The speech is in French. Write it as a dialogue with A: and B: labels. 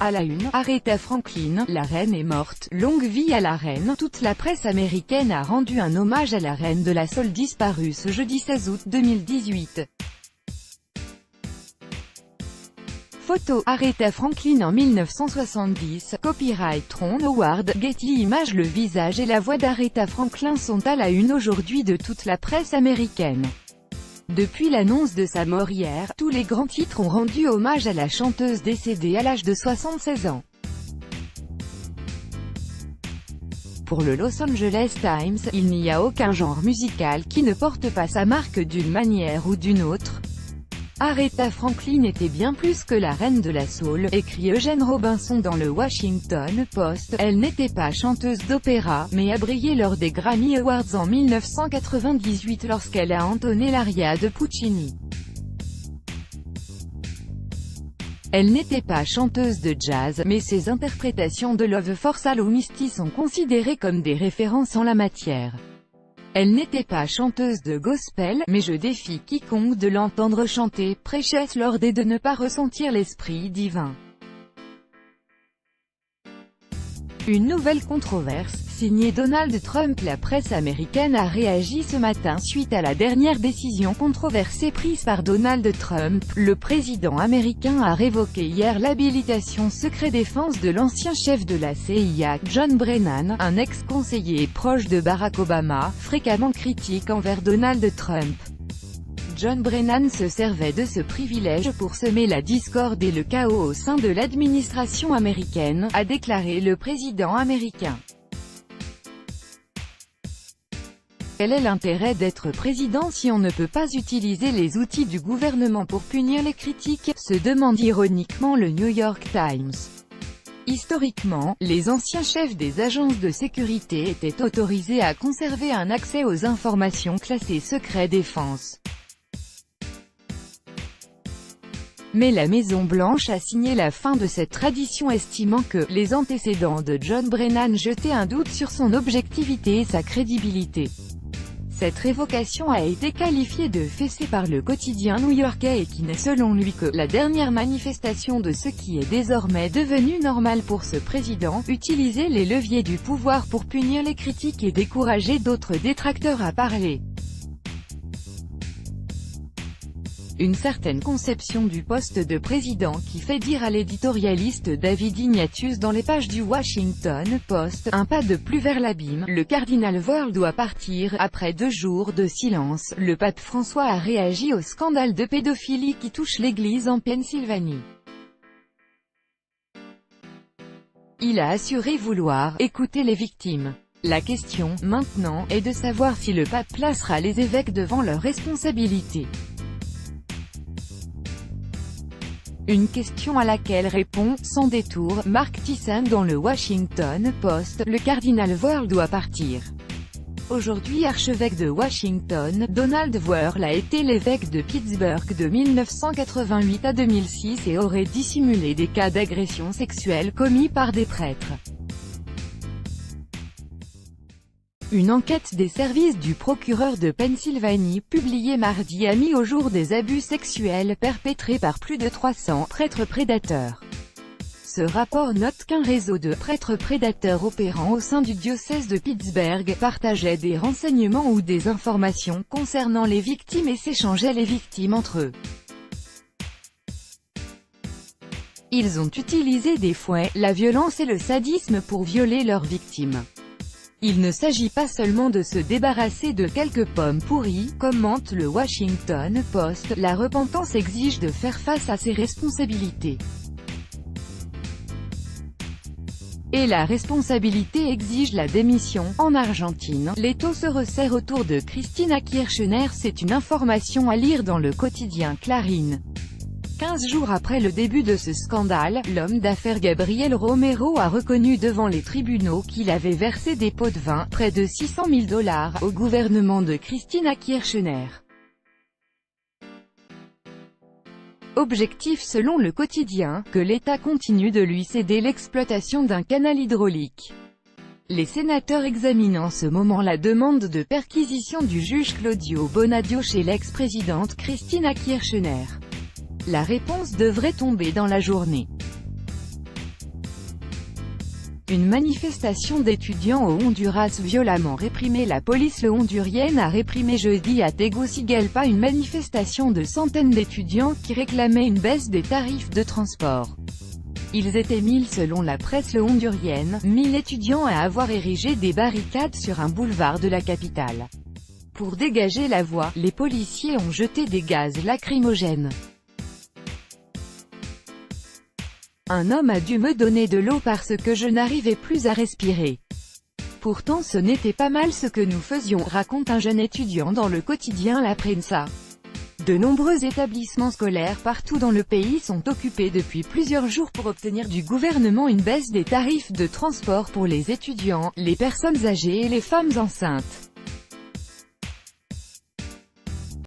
A: À la une, Aretha Franklin, la reine est morte, longue vie à la reine. Toute la presse américaine a rendu un hommage à la reine de la soul disparue ce jeudi 16 août 2018. Photo, Aretha Franklin en 1970, copyright Ron Howard, Getty Images. Le visage et la voix d'Aretha Franklin sont à la une aujourd'hui de toute la presse américaine. Depuis l'annonce de sa mort hier, tous les grands titres ont rendu hommage à la chanteuse décédée à l'âge de 76 ans. Pour le Los Angeles Times, il n'y a aucun genre musical qui ne porte pas sa marque d'une manière ou d'une autre. Aretha Franklin était bien plus que la reine de la soul, écrit Eugène Robinson dans le Washington Post. Elle n'était pas chanteuse d'opéra, mais a brillé lors des Grammy Awards en 1998 lorsqu'elle a entonné l'aria de Puccini. Elle n'était pas chanteuse de jazz, mais ses interprétations de Love for Sale ou Misty sont considérées comme des références en la matière. Elle n'était pas chanteuse de gospel, mais je défie quiconque de l'entendre chanter Precious Lord et de ne pas ressentir l'esprit divin. Une nouvelle controverse, signée Donald Trump. La presse américaine a réagi ce matin suite à la dernière décision controversée prise par Donald Trump. Le président américain a révoqué hier l'habilitation secret défense de l'ancien chef de la CIA, John Brennan, un ex-conseiller proche de Barack Obama, fréquemment critique envers Donald Trump. John Brennan se servait de ce privilège pour semer la discorde et le chaos au sein de l'administration américaine, a déclaré le président américain. Quel est l'intérêt d'être président si on ne peut pas utiliser les outils du gouvernement pour punir les critiques, se demande ironiquement le New York Times. Historiquement, les anciens chefs des agences de sécurité étaient autorisés à conserver un accès aux informations classées secret défense. Mais la Maison-Blanche a signé la fin de cette tradition, estimant que les antécédents de John Brennan jetaient un doute sur son objectivité et sa crédibilité. Cette révocation a été qualifiée de fessée par le quotidien new-yorkais et qui n'est selon lui que la dernière manifestation de ce qui est désormais devenu normal pour ce président, utiliser les leviers du pouvoir pour punir les critiques et décourager d'autres détracteurs à parler. Une certaine conception du poste de président qui fait dire à l'éditorialiste David Ignatius dans les pages du Washington Post, un pas de plus vers l'abîme, le cardinal Wuerl doit partir. Après 2 jours de silence, le pape François a réagi au scandale de pédophilie qui touche l'église en Pennsylvanie. Il a assuré vouloir « écouter les victimes ». La question, maintenant, est de savoir si le pape placera les évêques devant leurs responsabilités. Une question à laquelle répond, sans détour, Mark Thiessen dans le Washington Post. Le cardinal Wuerl doit partir. Aujourd'hui archevêque de Washington, Donald Wuerl a été l'évêque de Pittsburgh de 1988 à 2006 et aurait dissimulé des cas d'agression sexuelle commis par des prêtres. Une enquête des services du procureur de Pennsylvanie, publiée mardi, a mis au jour des abus sexuels perpétrés par plus de 300 prêtres prédateurs. Ce rapport note qu'un réseau de prêtres prédateurs opérant au sein du diocèse de Pittsburgh partageait des renseignements ou des informations concernant les victimes et s'échangeait les victimes entre eux. Ils ont utilisé des fouets, la violence et le sadisme pour violer leurs victimes. Il ne s'agit pas seulement de se débarrasser de quelques pommes pourries, commente le Washington Post, la repentance exige de faire face à ses responsabilités. Et la responsabilité exige la démission. En Argentine, l'étau se resserre autour de Cristina Kirchner. C'est une information à lire dans le quotidien Clarín. 15 jours après le début de ce scandale, l'homme d'affaires Gabriel Romero a reconnu devant les tribunaux qu'il avait versé des pots de vin, près de 600 000 $, au gouvernement de Cristina Kirchner. Objectif selon le quotidien, que l'État continue de lui céder l'exploitation d'un canal hydraulique. Les sénateurs examinent en ce moment la demande de perquisition du juge Claudio Bonadio chez l'ex-présidente Cristina Kirchner. La réponse devrait tomber dans la journée. Une manifestation d'étudiants au Honduras violemment réprimée. La police hondurienne a réprimé jeudi à Tegucigalpa une manifestation de centaines d'étudiants qui réclamaient une baisse des tarifs de transport. Ils étaient 1000 selon la presse hondurienne, 1000 étudiants à avoir érigé des barricades sur un boulevard de la capitale. Pour dégager la voie, les policiers ont jeté des gaz lacrymogènes. Un homme a dû me donner de l'eau parce que je n'arrivais plus à respirer. Pourtant ce n'était pas mal ce que nous faisions, raconte un jeune étudiant dans le quotidien La Prensa. De nombreux établissements scolaires partout dans le pays sont occupés depuis plusieurs jours pour obtenir du gouvernement une baisse des tarifs de transport pour les étudiants, les personnes âgées et les femmes enceintes.